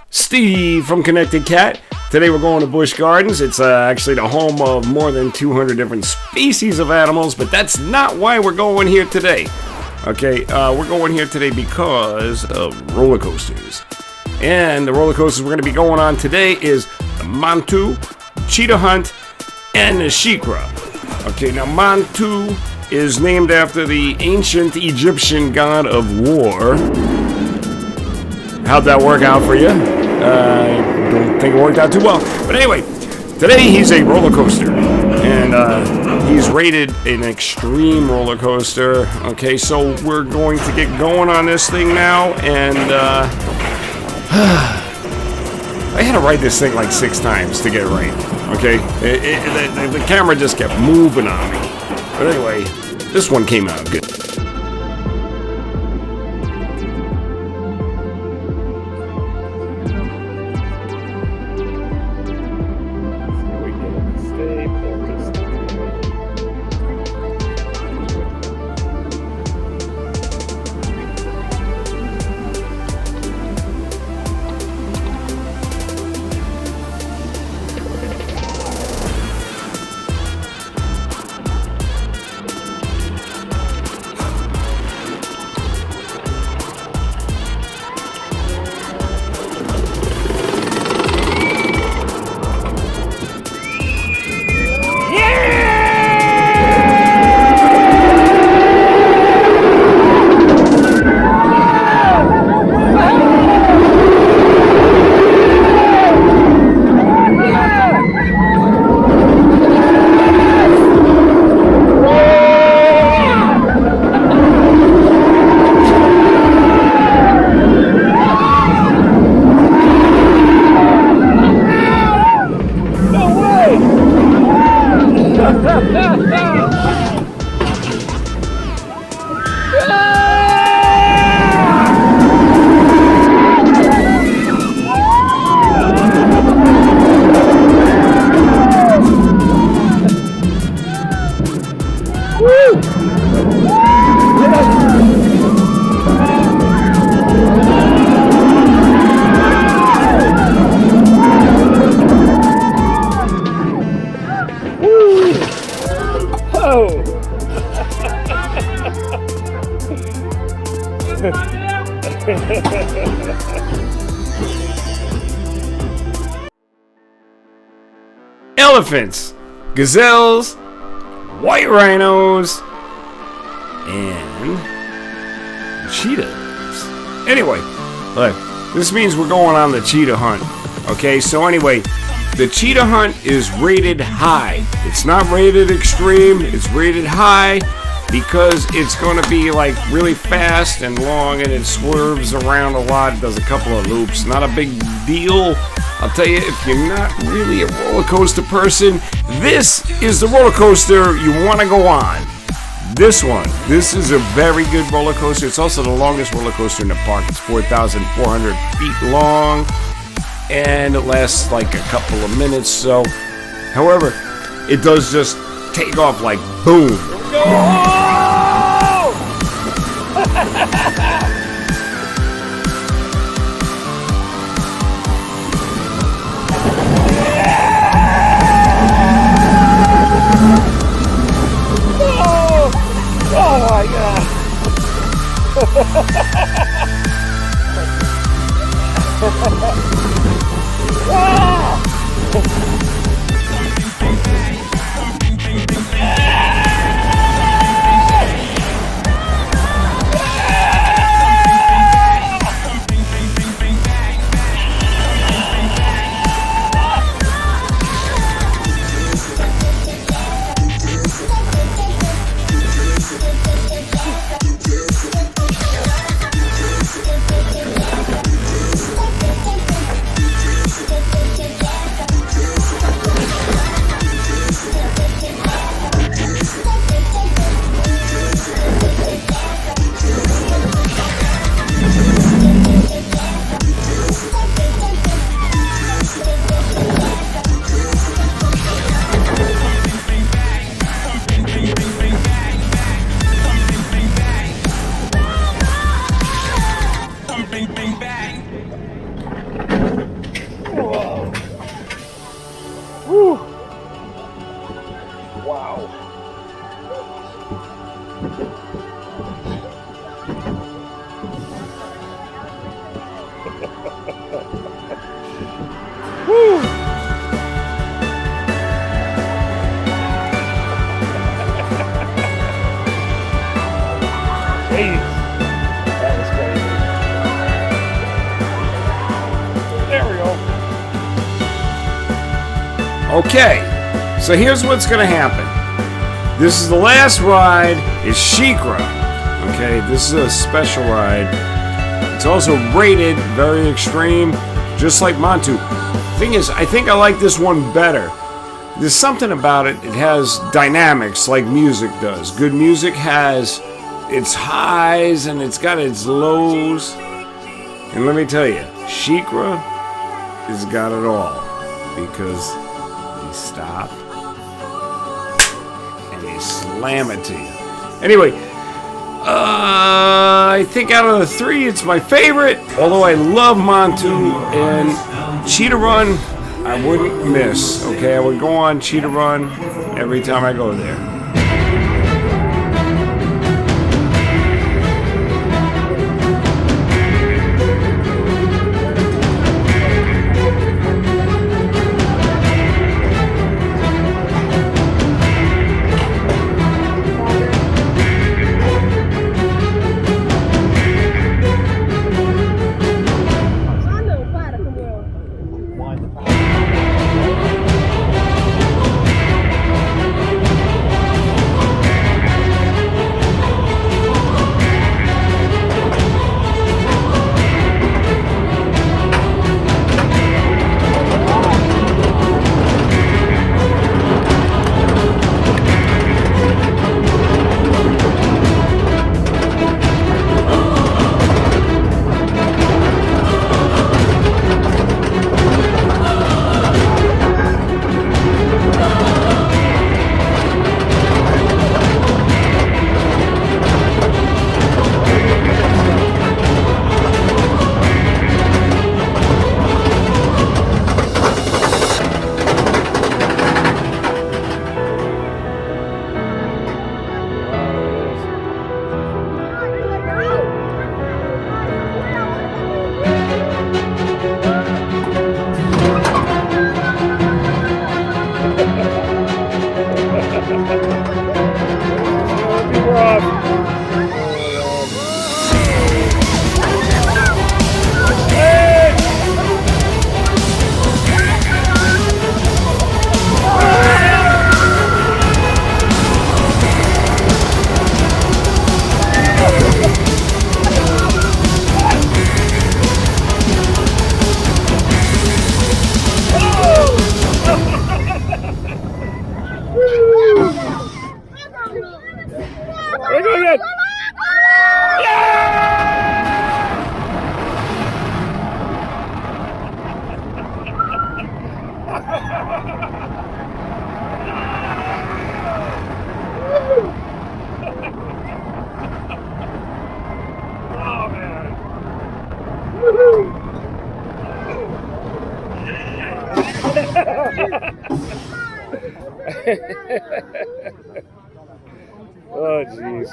Steve from Connected Cat. Today we're going to Busch Gardens. It's actually the home of more than 200 different species of animals, but that's not why we're going here today. Okay, we're going here today because of roller coasters. And the roller coasters we're going to be going on today is the Montu, Cheetah Hunt, and SheiKra. Okay, now Montu is named after the ancient Egyptian god of war. How'd that work out for you? I don't think it worked out too well. But anyway, today he's a roller coaster. And he's rated an extreme roller coaster. Okay, so we're going to get going on this thing now. And I had to write this thing like 6 times to get it right. Okay, the camera just kept moving on me. But anyway, this one came out good. Elephants, gazelles, white rhinos, and cheetahs. Anyway, look, this means we're going on the cheetah hunt. Okay, so anyway, the cheetah hunt is rated high. It's not rated extreme, it's rated high because it's going to be like really fast and long, and it swerves around a lot. It does a couple of loops. Not a big deal. I'll tell you, if you're not really a roller coaster person, this is the roller coaster you want to go on. This is a very good roller coaster. It's also the longest roller coaster in the park. It's 4,400 feet long, and it lasts like a couple of minutes. So, however, it does just take off like boom. Go! Oh my God! Woo! Jeez. That was crazy. There we go. Okay, so here's what's going to happen. This is the last ride, is SheiKra. Okay, this is a special ride. It's also rated very extreme, just like Montu. Thing is, I think I like this one better. There's something about it, it has dynamics like music does. Good music has its highs and it's got its lows. And let me tell you, SheiKra has got it all. Because you stop and you slam it to you. Anyway, I think out of the three, it's my favorite. Although I love Montu and Cheetah Run, I wouldn't miss. Okay, I would go on Cheetah Run every time I go there. We're doing it! Oh man! Oh jeez.